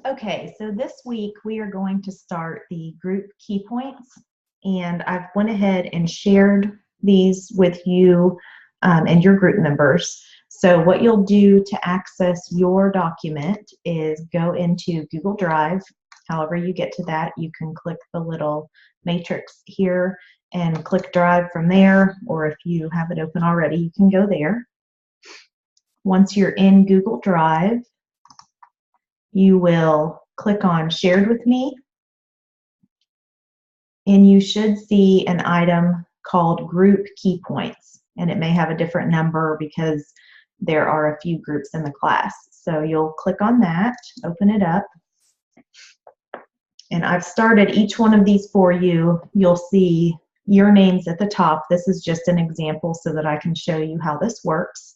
Okay, so this week we are going to start the group key points, and I've went ahead and shared these with you and your group members. So what you'll do to access your document is go into Google Drive. However you get to that, you can click the little matrix here and click Drive from there, or if you have it open already, you can go there. Once you're in Google Drive, you will click on Shared with Me, and you should see an item called Group Key Points, and it may have a different number because there are a few groups in the class. So you'll click on that, open it up, and I've started each one of these for you. You'll see your names at the top. This is just an example so that I can show you how this works.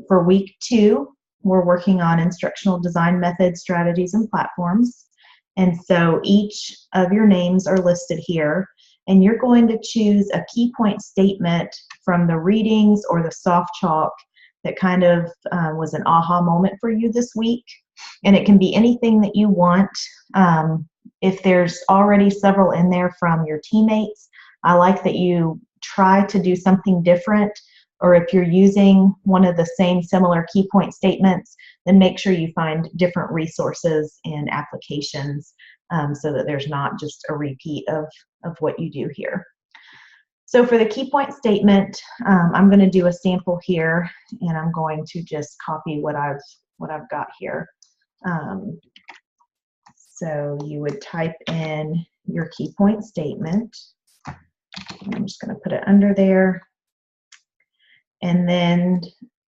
For week 2, we're working on instructional design methods, strategies, and platforms. And so each of your names are listed here, and you're going to choose a key point statement from the readings or the soft chalk that kind of was an aha moment for you this week. And it can be anything that you want. If there's already several in there from your teammates, I like that you try to do something different. Or if you're using one of the same similar key point statements, then make sure you find different resources and applications so that there's not just a repeat of what you do here. So for the key point statement, I'm going to do a sample here, and I'm going to just copy what I've got here. So you would type in your key point statement. I'm just going to put it under there. And then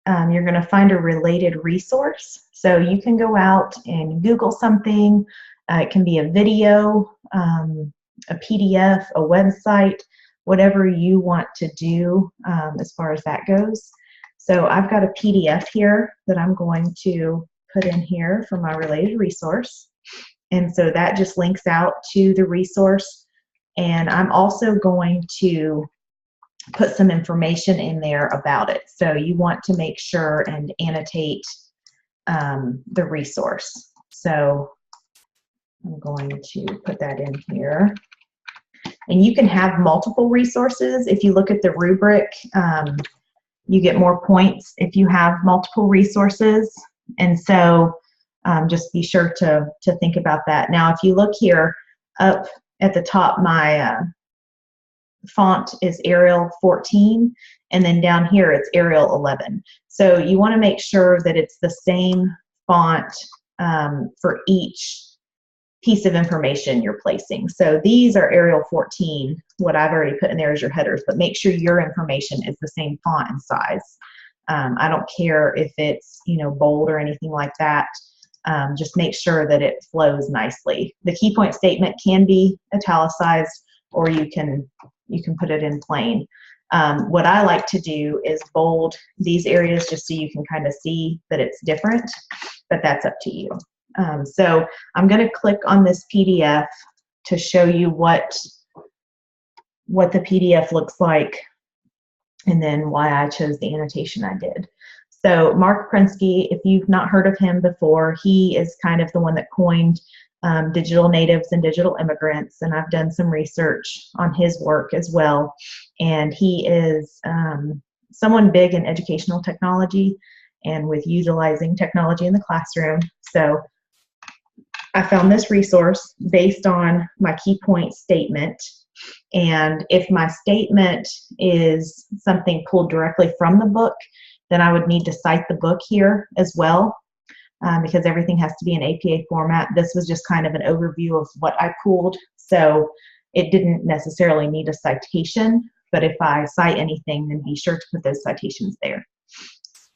you're going to find a related resource. So you can go out and Google something. It can be a video, a PDF, a website, whatever you want to do as far as that goes. So I've got a PDF here that I'm going to put in here for my related resource. And so that just links out to the resource. And I'm also going to put some information in there about it. So you want to make sure and annotate the resource. So I'm going to put that in here. And you can have multiple resources. If you look at the rubric, you get more points if you have multiple resources. And so just be sure to think about that. Now, if you look here up at the top, my font is Arial 14, and then down here it's Arial 11. So you want to make sure that it's the same font for each piece of information you're placing. So these are Arial 14. What I've already put in there is your headers, but make sure your information is the same font and size. I don't care if it's bold or anything like that. Just make sure that it flows nicely. The key point statement can be italicized, or you can put it in plain. What I like to do is bold these areas just so you can kind of see that it's different, but that's up to you. So I'm going to click on this PDF to show you what the PDF looks like and then why I chose the annotation I did. So Mark Prensky, if you've not heard of him before, he is kind of the one that coined digital natives and digital immigrants, and I've done some research on his work as well. And he is someone big in educational technology and with utilizing technology in the classroom. So I found this resource based on my key point statement. And if my statement is something pulled directly from the book, then I would need to cite the book here as well. Because everything has to be in APA format. This was just kind of an overview of what I pulled, so it didn't necessarily need a citation, but if I cite anything, then be sure to put those citations there.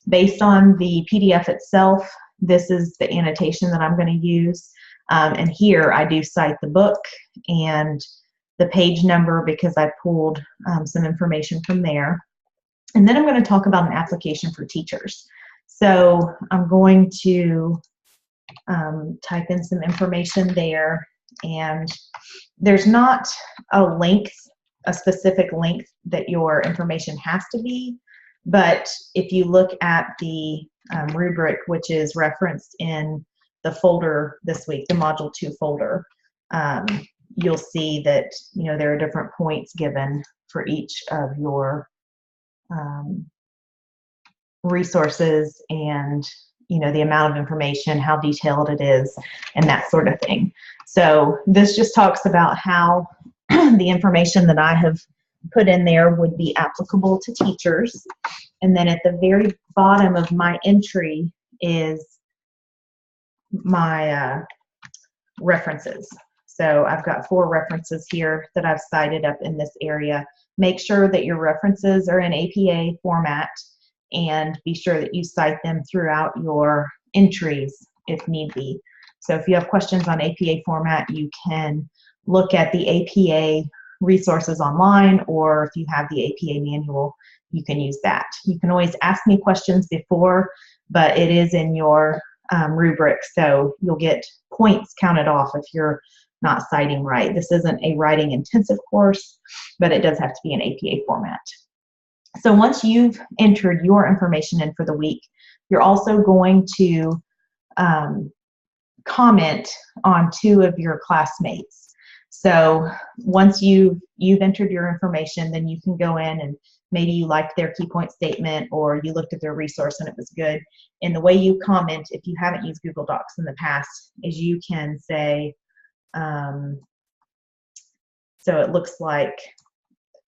Based on the PDF itself, this is the annotation that I'm going to use, and here I do cite the book and the page number because I pulled some information from there. And then I'm going to talk about an application for teachers. So I'm going to type in some information there, and there's not a specific length that your information has to be, but if you look at the rubric, which is referenced in the folder this week, the Module 2 folder, you'll see that, you know, there are different points given for each of your resources and, you know, the amount of information, how detailed it is, and that sort of thing. So this just talks about how the information that I have put in there would be applicable to teachers. And then at the very bottom of my entry is my references. So I've got 4 references here that I've cited up in this area. Make sure that your references are in APA format, and be sure that you cite them throughout your entries if need be. So if you have questions on APA format, you can look at the APA resources online, or if you have the APA manual, you can use that. You can always ask me questions before, but it is in your rubric, so you'll get points counted off if you're not citing right. This isn't a writing intensive course, but it does have to be in APA format. So once you've entered your information in for the week, you're also going to comment on 2 of your classmates. So once you've entered your information, then you can go in and maybe you liked their key point statement, or you looked at their resource and it was good. And the way you comment, if you haven't used Google Docs in the past, is you can say, so it looks like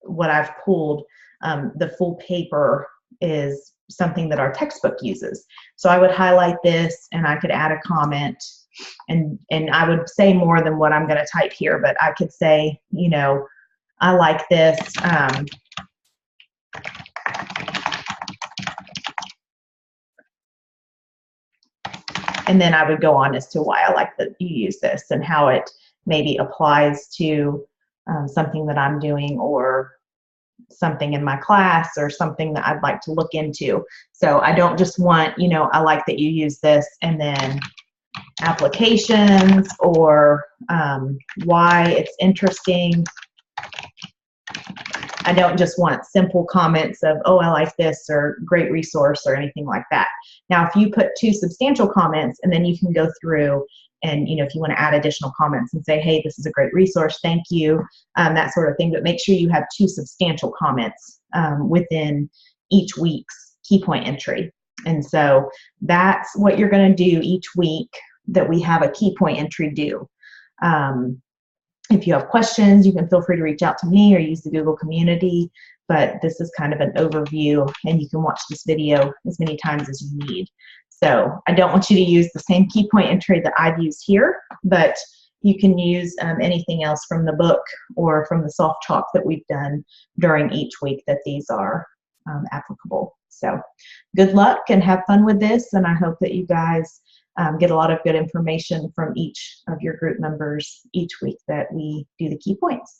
what I've pulled, the full paper is something that our textbook uses. So I would highlight this and I could add a comment, and I would say more than what I'm going to type here, but I could say, you know, I like this. And then I would go on as to why I like that you use this and how it maybe applies to something that I'm doing, or something in my class, or something that I'd like to look into. So I don't just want, you know, I like that you use this and then applications, or why it's interesting. I don't just want simple comments of, oh, I like this, or great resource, or anything like that. Now, if you put 2 substantial comments, and then you can go through and, you know, if you want to add additional comments and say, hey, this is a great resource, thank you, that sort of thing. But make sure you have 2 substantial comments within each week's key point entry. And so that's what you're going to do each week that we have a key point entry due. If you have questions, you can feel free to reach out to me or use the Google community, but this is kind of an overview, and you can watch this video as many times as you need. So I don't want you to use the same key point entry that I've used here, but you can use anything else from the book or from the soft chalk that we've done during each week that these are applicable. So good luck and have fun with this, and I hope that you guys get a lot of good information from each of your group members each week that we do the key points.